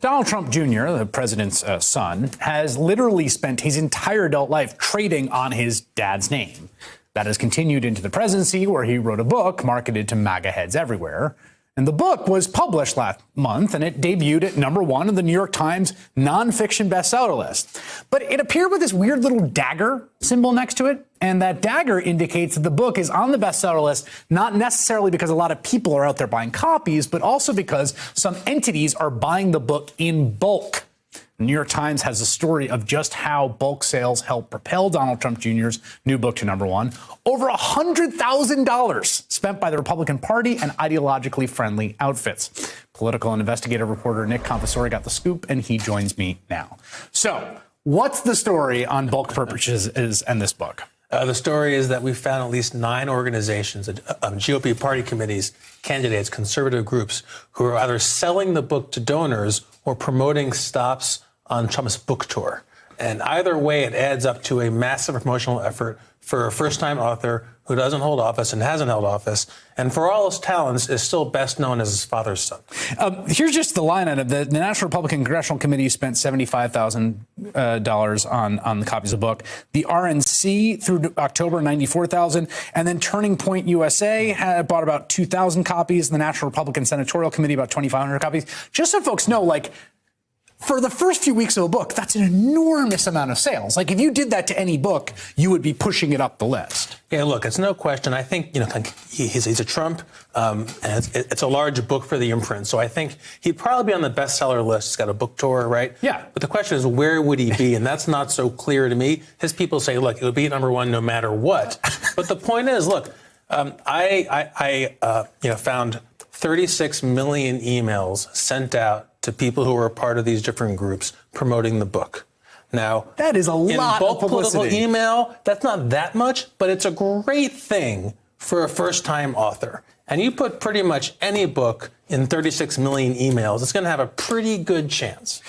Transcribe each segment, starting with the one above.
Donald Trump Jr., the president's son, has literally spent his entire adult life trading on his dad's name. That has continued into the presidency, where he wrote a book marketed to MAGA heads everywhere. And the book was published last month, and it debuted at #1 on the New York Times nonfiction bestseller list. But it appeared with this weird little dagger symbol next to it. And that dagger indicates that the book is on the bestseller list, not necessarily because a lot of people are out there buying copies, but also because some entities are buying the book in bulk. The New York Times has a story of just how bulk sales helped propel Donald Trump Jr.'s new book to #1. Over $100,000 spent by the Republican Party and ideologically friendly outfits. Political and investigative reporter Nick Confessori got the scoop, and he joins me now. So, what's the story on bulk purchases and this book? The story is that we found at least 9 organizations, GOP party committees, candidates, conservative groups, who are either selling the book to donors or promoting stops on Trump's book tour. And either way, it adds up to a massive promotional effort for a first-time author who doesn't hold office and hasn't held office, and for all his talents is still best known as his father's son. Here's just the line item. The National Republican Congressional Committee spent $75,000 on the copies of the book. The RNC through October, $94,000, and then Turning Point USA had bought about 2,000 copies. The National Republican Senatorial Committee about 2,500 copies. Just so folks know, like, for the first few weeks of a book, that's an enormous amount of sales. Like, if you did that to any book, you would be pushing it up the list. Yeah, look, it's no question. I think, he's a Trump, and it's a large book for the imprint. So I think he'd probably be on the bestseller list. He's got a book tour, right? Yeah. But the question is, where would he be? And that's not so clear to me. His people say, look, it would be #1 no matter what. But the point is, look, I found 36 million emails sent out to people who are a part of these different groups promoting the book. Now, that is a lot of publicity. Political email, that's not that much, but it's a great thing for a first-time author. And you put pretty much any book in 36 million emails, it's going to have a pretty good chance.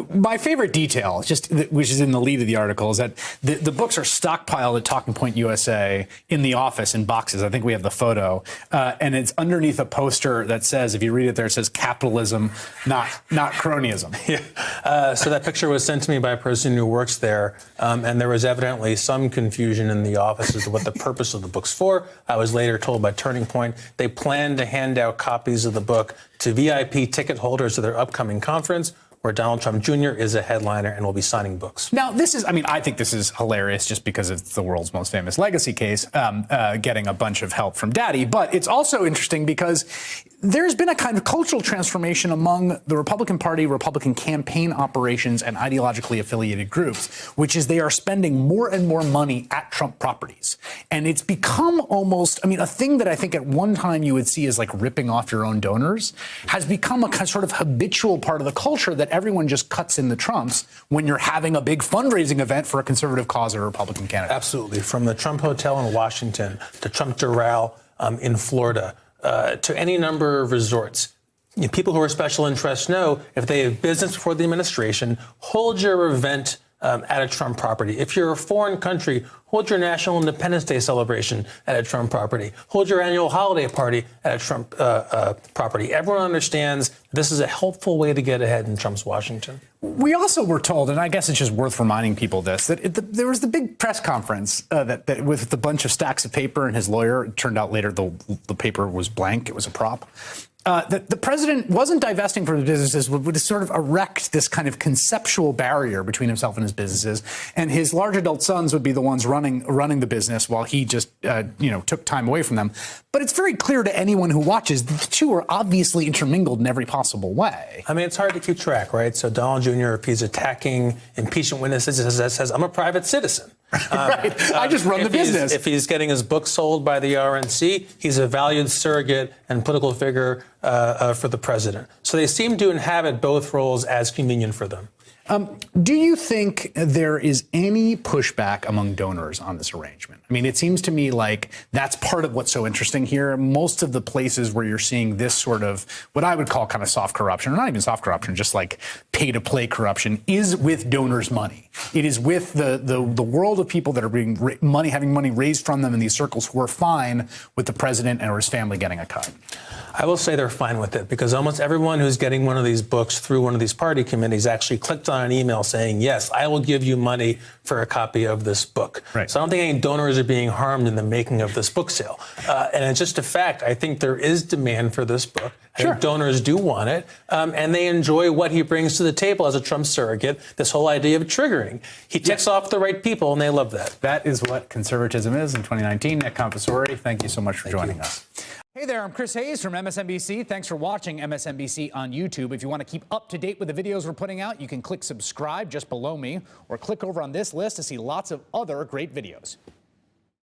My favorite detail, which is in the lead of the article, is that the books are stockpiled at Talking Point USA in the office in boxes. I think we have the photo. And it's underneath a poster that says, if you read it there, it says capitalism, not cronyism. Yeah. So that picture was sent to me by a person who works there. And there was evidently some confusion in the office as to what the purpose of the book's for. I was later told by Turning Point they plan to hand out copies of the book to VIP ticket holders of their upcoming conference, where Donald Trump Jr. is a headliner and will be signing books. Now, I think this is hilarious just because it's the world's most famous legacy case, getting a bunch of help from Daddy. But it's also interesting because there's been a kind of cultural transformation among the Republican Party, Republican campaign operations, and ideologically affiliated groups, which is they are spending more and more money at Trump properties. And it's become almost, a thing that I think at one time you would see as like ripping off your own donors has become a kind of sort of habitual part of the culture that everyone just cuts in the Trumps when you're having a big fundraising event for a conservative cause or a Republican candidate. Absolutely. From the Trump Hotel in Washington to Trump Doral in Florida to any number of resorts. People who are special interests know if they have business before the administration, hold your event at a Trump property. If you're a foreign country, hold your National Independence Day celebration at a Trump property. Hold your annual holiday party at a Trump property. Everyone understands this is a helpful way to get ahead in Trump's Washington. We also were told, and I guess it's just worth reminding people this, that there was the big press conference that with a bunch of stacks of paper and his lawyer. It turned out later the paper was blank. It was a prop. That the president wasn't divesting from his businesses, but would sort of erect this kind of conceptual barrier between himself and his businesses. And his large adult sons would be the ones running the business while he just, took time away from them. But it's very clear to anyone who watches that the two are obviously intermingled in every possible way. It's hard to keep track, right? So Donald Jr., if he's attacking impeachment witnesses, says, I'm a private citizen. Right. I just run the business. If he's getting his book sold by the RNC, he's a valued surrogate and political figure for the president. So they seem to inhabit both roles as convenient for them. Do you think there is any pushback among donors on this arrangement? It seems to me like that's part of what's so interesting here. Most of the places where you're seeing this sort of what I would call kind of soft corruption, or not even soft corruption, just like pay-to-play corruption, is with donors' money. It is with the world of people that are having money raised from them in these circles who are fine with the president or his family getting a cut. I will say they're fine with it because almost everyone who's getting one of these books through one of these party committees actually clicked on an email saying, yes, I will give you money for a copy of this book. Right. So I don't think any donors are being harmed in the making of this book sale. And it's just a fact. I think there is demand for this book. I think donors do want it, and they enjoy what he brings to the table as a Trump surrogate, this whole idea of triggering. He ticks off the right people, and they love that. That is what conservatism is in 2019. Nick Confessori, thank you so much for joining us. Hey there, I'm Chris Hayes from MSNBC. Thanks for watching MSNBC on YouTube. If you want to keep up to date with the videos we're putting out, you can click subscribe just below me, or click over on this list to see lots of other great videos.